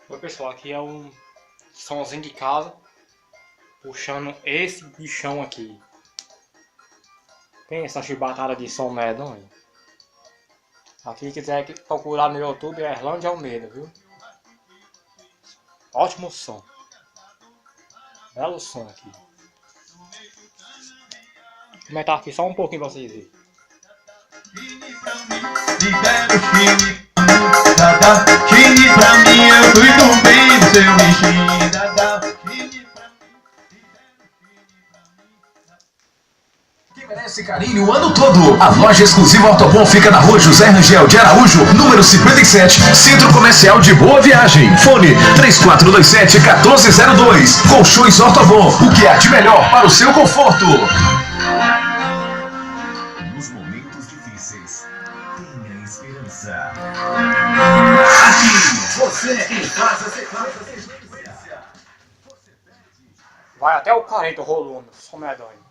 Oi pessoal, aqui é um somzinho de casa puxando esse bichão aqui. Pensa essa chibatada de som medonho. Aqui quiser procurar no YouTube é Erlândia Almeida, viu? Ótimo som. Belo som aqui. Vou comentar aqui só um pouquinho pra vocês verem. Chine pra mim, eu cuido bem do seu bichinho, dada. Que merece carinho o ano todo. A loja exclusiva Ortobon fica na rua José Rangel de Araújo, número 57, Centro Comercial de Boa Viagem. Fone 3427-1402. Colchões Ortobon, o que há de melhor para o seu conforto. Nos momentos difíceis, tenha esperança. Aqui, você em casa, você faz a sequência. Vai até o 40 rolando, som medonho.